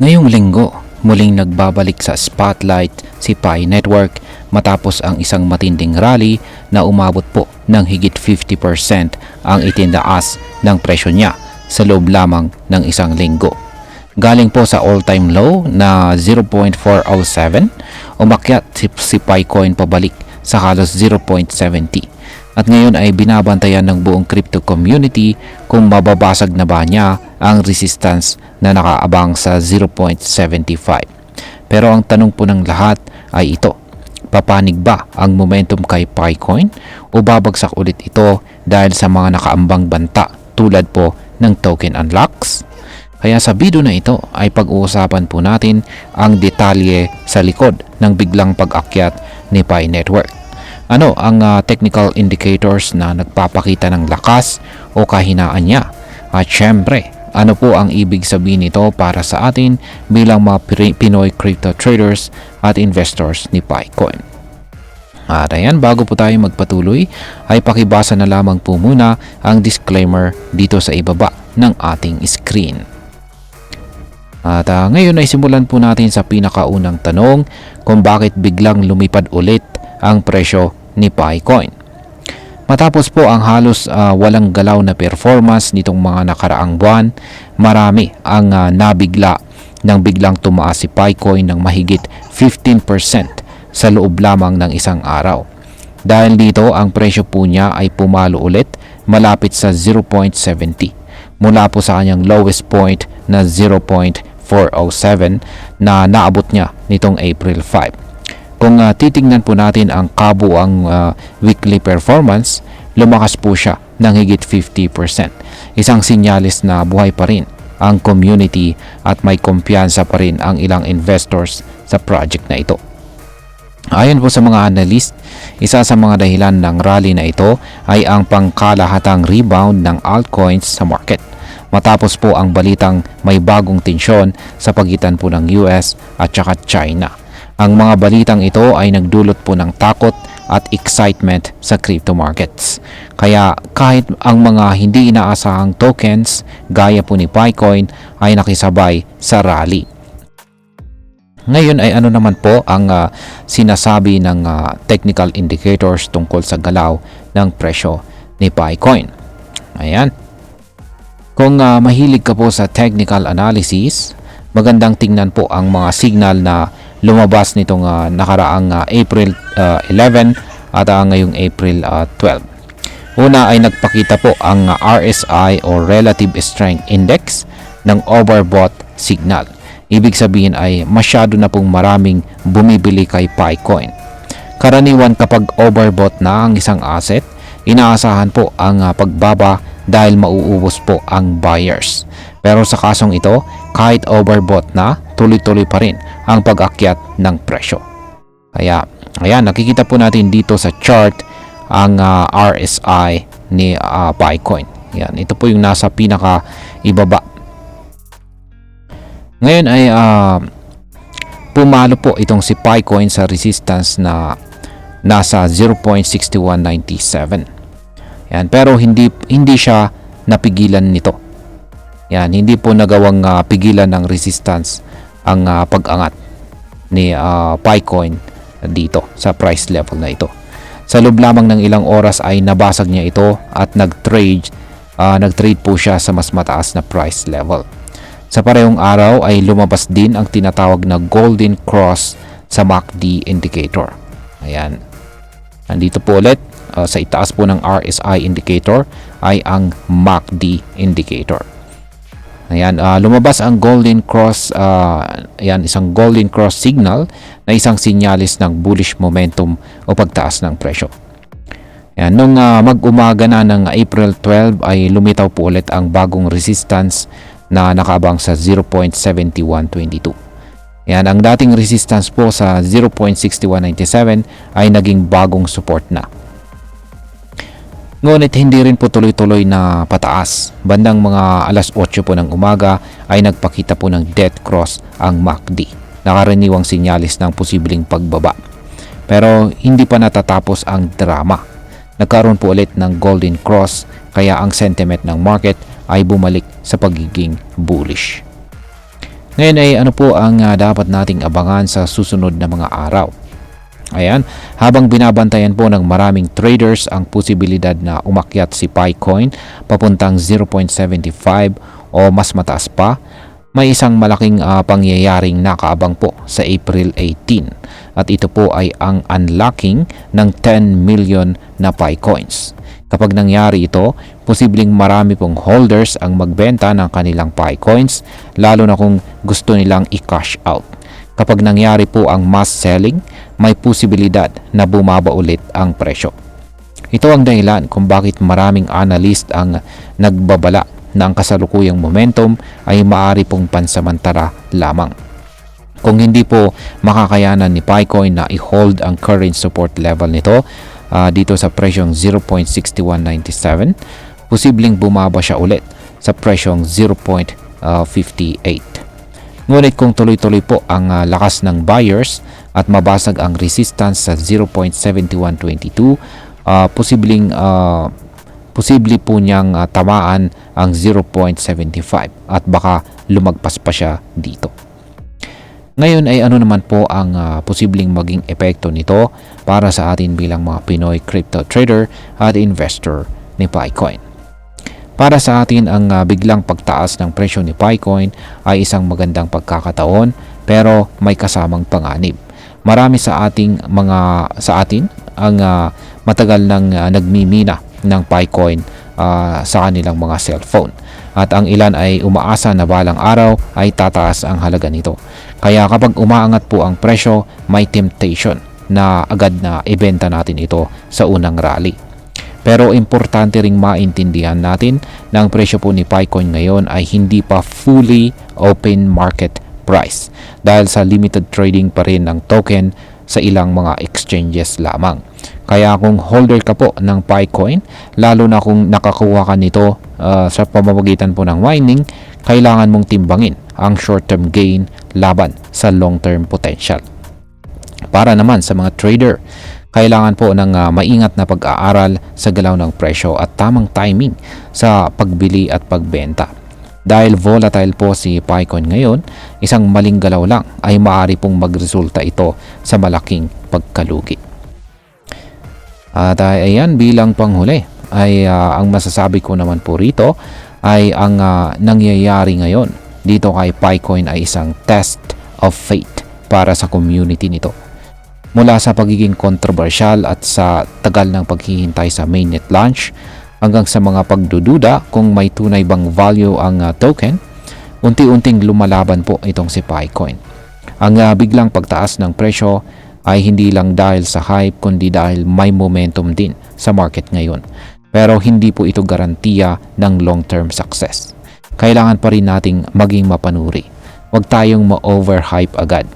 Ngayong linggo, muling nagbabalik sa spotlight si Pi Network matapos ang isang matinding rally na umabot po ng higit 50% ang itindaas ng presyo niya sa loob lamang ng isang linggo. Galing po sa all-time low na 0.407, umakyat si Picoin pabalik sa halos 0.70. At ngayon ay binabantayan ng buong crypto community kung mababasag na ba niya ang resistance na nakaabang sa 0.75. Pero ang tanong po ng lahat ay ito: papanig ba ang momentum kay Picoin o babagsak ulit ito dahil sa mga nakaambang banta tulad po ng token unlocks? Kaya sa video na ito ay pag-uusapan po natin ang detalye sa likod ng biglang pag-akyat ni Pi Network. Ano ang technical indicators na nagpapakita ng lakas o kahinaan niya? At syempre, ano po ang ibig sabihin nito para sa atin bilang mga Pinoy crypto traders at investors ni Picoin? At ayan, bago po tayo magpatuloy ay pakibasa na lamang po muna ang disclaimer dito sa ibaba ng ating screen. At ngayon ay simulan po natin sa pinakaunang tanong kung bakit biglang lumipad ulit ang presyo ni Picoin. Matapos po ang halos walang galaw na performance nitong mga nakaraang buwan, marami ang nabigla nang biglang tumaas si Picoin ng mahigit 15% sa loob lamang ng isang araw. Dahil dito, ang presyo po niya ay pumalo ulit malapit sa 0.70 mula po sa kanyang lowest point na 0.407 na naabot niya nitong April 5. Kung titingnan po natin ang kabuang weekly performance, lumakas po siya ng higit 50%. Isang sinyalis na buhay pa rin ang community at may kumpiyansa pa rin ang ilang investors sa project na ito. Ayon po sa mga analyst, isa sa mga dahilan ng rally na ito ay ang pangkalahatang rebound ng altcoins sa market. Matapos po ang balitang may bagong tensyon sa pagitan po ng US at saka China. Ang mga balitang ito ay nagdulot po ng takot at excitement sa crypto markets. Kaya kahit ang mga hindi inaasahang tokens gaya po ni Picoin ay nakisabay sa rally. Ngayon ay ano naman po ang sinasabi ng technical indicators tungkol sa galaw ng presyo ni Picoin. Ayan. Kung mahilig ka po sa technical analysis, magandang tingnan po ang mga signal na lumabas nitong nakaraang April 11 at ngayong April 12. Una ay nagpakita po ang RSI o Relative Strength Index ng overbought signal. Ibig sabihin ay masyado na pong maraming bumibili kay Picoin. Karaniwan kapag overbought na ang isang asset, inaasahan po ang pagbaba dahil mauubos po ang buyers. Pero sa kasong ito, kahit overbought na, tuloy-tuloy pa rin ang pag-akyat ng presyo. Kaya, ayan, nakikita po natin dito sa chart ang RSI ni Picoin. Yan, ito po yung nasa pinaka ibaba. Ngayon ay pumalo po itong si Picoin sa resistance na nasa 0.6197. Yan, pero hindi siya napigilan nito. Yan, hindi po nagawang pigilan ng resistance ang pag-angat ni Picoin dito sa price level na ito. Sa loob lamang ng ilang oras ay nabasag niya ito at nag-trade po siya sa mas mataas na price level. Sa parehong araw ay lumabas din ang tinatawag na golden cross sa MACD indicator. Ayan. Nandito po ulit sa itaas po ng RSI indicator ay ang MACD indicator. Ayan, lumabas ang golden cross, ayan, isang golden cross signal na isang sinyalis ng bullish momentum o pagtaas ng presyo. Ayan, nung mag-umaga na ng April 12 ay lumitaw po ulit ang bagong resistance na nakaabang sa 0.7122. Ayan, ang dating resistance po sa 0.6197 ay naging bagong support na. Ngunit hindi rin po tuloy-tuloy na pataas. Bandang mga alas 8 po ng umaga ay nagpakita po ng death cross ang MACD. Nakaraniwang sinyalis ng posibleng pagbaba. Pero hindi pa natatapos ang drama. Nagkaroon po ulit ng golden cross kaya ang sentiment ng market ay bumalik sa pagiging bullish. Ngayon ay ano po ang dapat nating abangan sa susunod na mga araw. Ayan, habang binabantayan po ng maraming traders ang posibilidad na umakyat si Picoin papuntang 0.75 o mas mataas pa, may isang malaking pangyayaring nakaabang po sa April 18 at ito po ay ang unlocking ng 10 million na Picoins. Kapag nangyari ito, posibleng marami pong holders ang magbenta ng kanilang Picoins lalo na kung gusto nilang i-cash out. Kapag nangyari po ang mass selling, may posibilidad na bumaba ulit ang presyo. Ito ang dahilan kung bakit maraming analyst ang nagbabala na ang kasalukuyang momentum ay maaari pong pansamantala lamang. Kung hindi po makakayanan ni Picoin na i-hold ang current support level nito dito sa presyong 0.6197, posibleng bumaba siya ulit sa presyong 0.58. Ngunit kung tuloy-tuloy po ang lakas ng buyers at mabasag ang resistance sa 0.7122, posible po niyang tamaan ang 0.75 at baka lumagpas pa siya dito. Ngayon ay ano naman po ang posibleng maging epekto nito para sa atin bilang mga Pinoy crypto trader at investor ni Picoin. Para sa atin ang biglang pagtaas ng presyo ni Picoin ay isang magandang pagkakataon pero may kasamang panganib. Marami sa atin ang matagal nang nagmimina ng Picoin sa kanilang mga cellphone at ang ilan ay umaasa na balang araw ay tataas ang halaga nito. Kaya kapag umaangat po ang presyo, may temptation na agad na ibenta natin ito sa unang rally. Pero importante ring maintindihan natin na ang presyo po ni Picoin ngayon ay hindi pa fully open market price dahil sa limited trading pa rin ng token sa ilang mga exchanges lamang. Kaya kung holder ka po ng Picoin, lalo na kung nakakuha ka nito sa pamamagitan po ng mining, kailangan mong timbangin ang short-term gain laban sa long-term potential. Para naman sa mga trader, kailangan po ng maingat na pag-aaral sa galaw ng presyo at tamang timing sa pagbili at pagbenta. Dahil volatile po si Picoin ngayon, isang maling galaw lang ay maaari pong magresulta ito sa malaking pagkalugi. At ayan, bilang panghuli ay ang masasabi ko naman po rito ay ang nangyayari ngayon dito kay Picoin ay isang test of fate para sa community nito. Mula sa pagiging controversial at sa tagal ng paghihintay sa mainnet launch hanggang sa mga pagdududa kung may tunay bang value ang token, unti-unting lumalaban po itong si Picoin. Ang biglang pagtaas ng presyo ay hindi lang dahil sa hype kundi dahil may momentum din sa market ngayon. Pero hindi po ito garantiya ng long-term success. Kailangan pa rin nating maging mapanuri. Huwag tayong ma-overhype agad.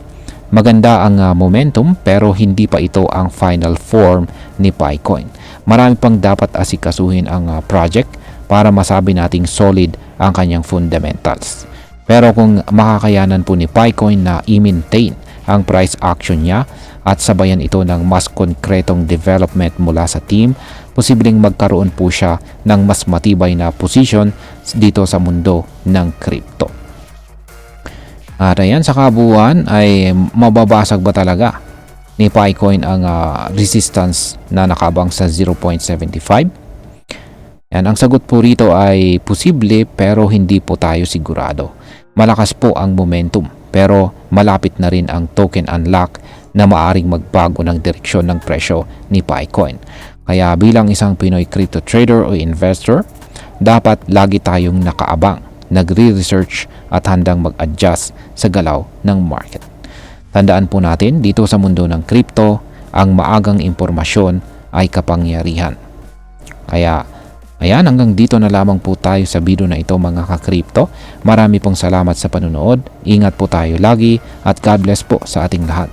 Maganda ang momentum pero hindi pa ito ang final form ni Picoin. Marami pang dapat asikasuhin ang project para masabi nating solid ang kanyang fundamentals. Pero kung makakayanan po ni Picoin na i-maintain ang price action niya at sabayan ito ng mas konkretong development mula sa team, posibleng magkaroon po siya ng mas matibay na position dito sa mundo ng crypto. At ayan, sa kabuuan ay mababasag ba talaga ni Picoin ang resistance na nakabang sa 0.75? Yan, ang sagot po rito ay posible pero hindi po tayo sigurado. Malakas po ang momentum pero malapit na rin ang token unlock na maaring magbago ng direksyon ng presyo ni Picoin. Kaya bilang isang Pinoy crypto trader o investor, dapat lagi tayong nakaabang, nagre-research at handang mag-adjust sa galaw ng market. Tandaan po natin, dito sa mundo ng crypto, ang maagang impormasyon ay kapangyarihan. Kaya, ayan, hanggang dito na lamang po tayo sa video na ito mga ka-crypto. Marami pong salamat sa panunood. Ingat po tayo lagi at God bless po sa ating lahat.